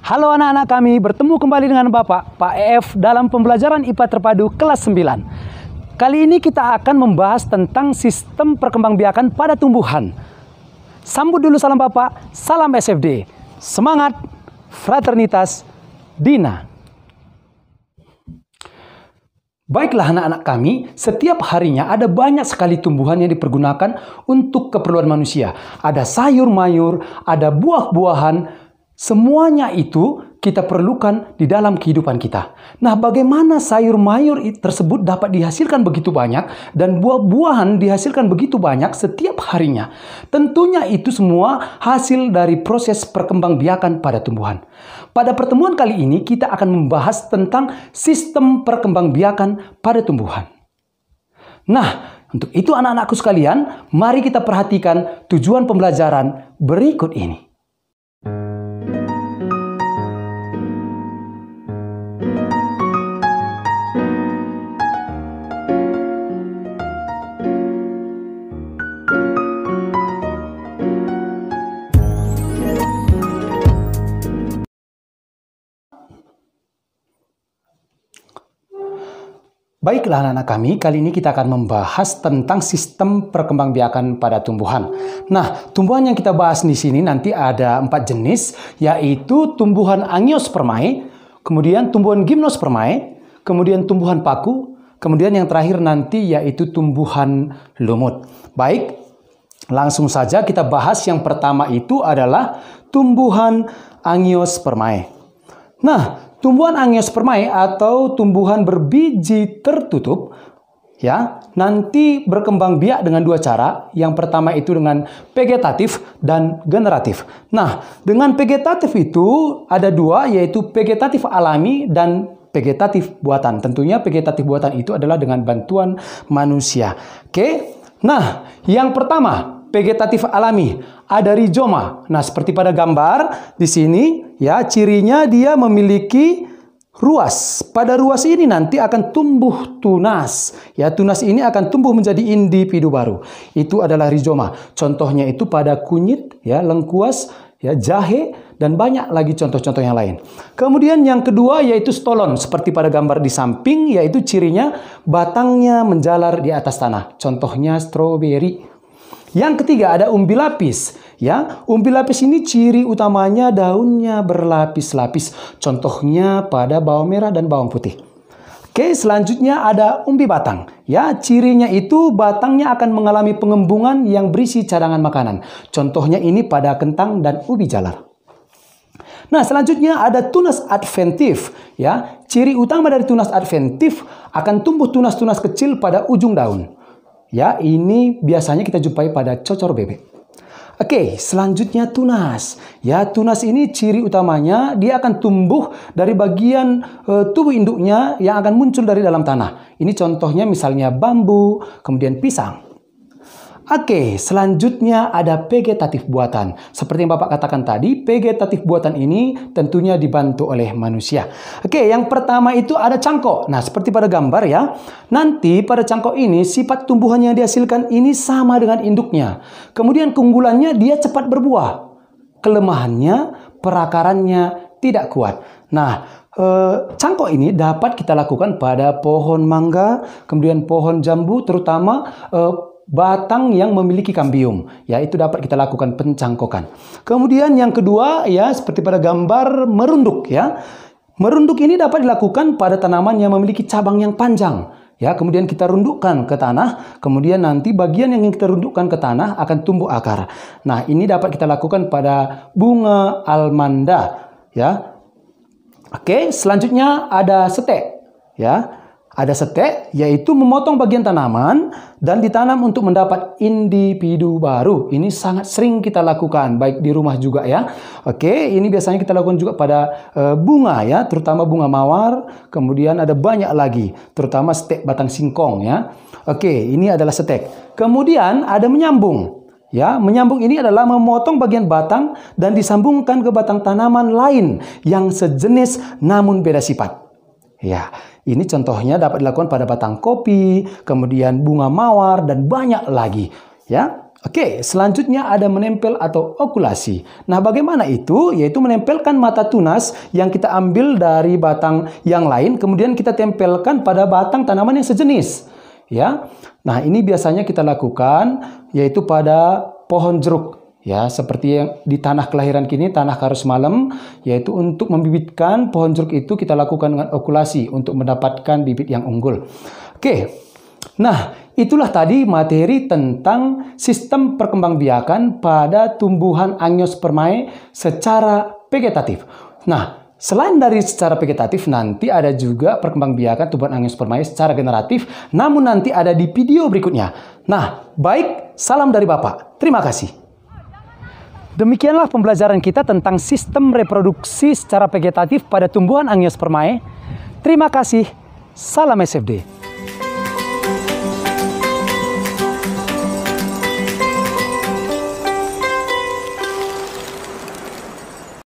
Halo anak-anak kami, bertemu kembali dengan Pak EF dalam pembelajaran IPA terpadu kelas 9. Kali ini kita akan membahas tentang sistem perkembangbiakan pada tumbuhan. Sambut dulu salam Bapak, salam SFD. Semangat, fraternitas, Dina. Baiklah anak-anak kami, setiap harinya ada banyak sekali tumbuhan yang dipergunakan untuk keperluan manusia. Ada sayur-mayur, ada buah-buahan, semuanya itu kita perlukan di dalam kehidupan kita. Nah, bagaimana sayur-mayur tersebut dapat dihasilkan begitu banyak dan buah-buahan dihasilkan begitu banyak setiap harinya? Tentunya itu semua hasil dari proses perkembangbiakan pada tumbuhan. Pada pertemuan kali ini kita akan membahas tentang sistem perkembangbiakan pada tumbuhan. Nah, untuk itu anak-anakku sekalian, mari kita perhatikan tujuan pembelajaran berikut ini. Baiklah anak-anak kami, kali ini kita akan membahas tentang sistem perkembangbiakan pada tumbuhan. Nah, tumbuhan yang kita bahas di sini nanti ada 4 jenis, yaitu tumbuhan Angiospermae, kemudian tumbuhan Gymnospermae, kemudian tumbuhan paku, kemudian yang terakhir nanti yaitu tumbuhan lumut. Baik, langsung saja kita bahas yang pertama itu adalah tumbuhan Angiospermae. Nah, tumbuhan Angiospermae atau tumbuhan berbiji tertutup ya, nanti berkembang biak dengan 2 cara. Yang pertama itu dengan vegetatif dan generatif. Nah, dengan vegetatif itu ada 2, yaitu vegetatif alami dan vegetatif buatan. Tentunya vegetatif buatan itu adalah dengan bantuan manusia. Oke. Nah, yang pertama vegetatif alami, ada rizoma. Nah, seperti pada gambar di sini ya, cirinya dia memiliki ruas. Pada ruas ini nanti akan tumbuh tunas. Ya, tunas ini akan tumbuh menjadi individu baru. Itu adalah rizoma. Contohnya itu pada kunyit, ya, lengkuas, ya, jahe, dan banyak lagi contoh-contoh yang lain. Kemudian yang kedua yaitu stolon. Seperti pada gambar di samping, yaitu cirinya batangnya menjalar di atas tanah. Contohnya stroberi. Yang ketiga ada umbi lapis. Ya, umbi lapis ini ciri utamanya daunnya berlapis-lapis. Contohnya pada bawang merah dan bawang putih. Oke, selanjutnya ada umbi batang. Ya, cirinya itu batangnya akan mengalami pengembungan yang berisi cadangan makanan. Contohnya ini pada kentang dan ubi jalar. Nah, selanjutnya ada tunas adventif. Ya, ciri utama dari tunas adventif akan tumbuh tunas-tunas kecil pada ujung daun. Ya, ini biasanya kita jumpai pada cocor bebek. Oke, selanjutnya tunas. Ya, tunas ini ciri utamanya dia akan tumbuh dari bagian tubuh induknya yang akan muncul dari dalam tanah. Ini contohnya misalnya bambu, kemudian pisang. Oke, selanjutnya ada vegetatif buatan. Seperti yang Bapak katakan tadi, vegetatif buatan ini tentunya dibantu oleh manusia. Oke, yang pertama itu ada cangkok. Nah, seperti pada gambar ya. Nanti pada cangkok ini sifat tumbuhan yang dihasilkan ini sama dengan induknya. Kemudian keunggulannya dia cepat berbuah. Kelemahannya perakarannya tidak kuat. Nah, cangkok ini dapat kita lakukan pada pohon mangga, kemudian pohon jambu, terutama batang yang memiliki kambium, ya, itu dapat kita lakukan pencangkokan. Kemudian yang kedua ya, seperti pada gambar merunduk ya. Merunduk ini dapat dilakukan pada tanaman yang memiliki cabang yang panjang. Ya, kemudian kita rundukkan ke tanah, kemudian nanti bagian yang kita rundukkan ke tanah akan tumbuh akar. Nah, ini dapat kita lakukan pada bunga almanda, ya. Oke, selanjutnya ada setek, ya. Ada setek, yaitu memotong bagian tanaman dan ditanam untuk mendapat individu baru. Ini sangat sering kita lakukan, baik di rumah juga ya. Oke, ini biasanya kita lakukan juga pada bunga ya, terutama bunga mawar. Kemudian ada banyak lagi, terutama setek batang singkong ya. Oke, ini adalah setek. Kemudian ada menyambung. Ya, menyambung ini adalah memotong bagian batang dan disambungkan ke batang tanaman lain yang sejenis namun beda sifat. Ya, ini contohnya dapat dilakukan pada batang kopi, kemudian bunga mawar, dan banyak lagi. Ya, Oke, selanjutnya ada menempel atau okulasi. Nah, bagaimana itu? Yaitu menempelkan mata tunas yang kita ambil dari batang yang lain, kemudian kita tempelkan pada batang tanaman yang sejenis. Ya, nah ini biasanya kita lakukan yaitu pada pohon jeruk. Ya, seperti yang di tanah kelahiran kini, tanah Karus Malam, yaitu untuk membibitkan pohon jeruk itu kita lakukan dengan okulasi untuk mendapatkan bibit yang unggul. Oke. Nah, itulah tadi materi tentang sistem perkembangbiakan pada tumbuhan Angiospermae secara vegetatif. Nah, selain dari secara vegetatif, nanti ada juga perkembangbiakan tumbuhan Angiospermae secara generatif, namun nanti ada di video berikutnya. Nah, baik, salam dari Bapak. Terima kasih. Demikianlah pembelajaran kita tentang sistem reproduksi secara vegetatif pada tumbuhan Angiospermae. Terima kasih. Salam SFD.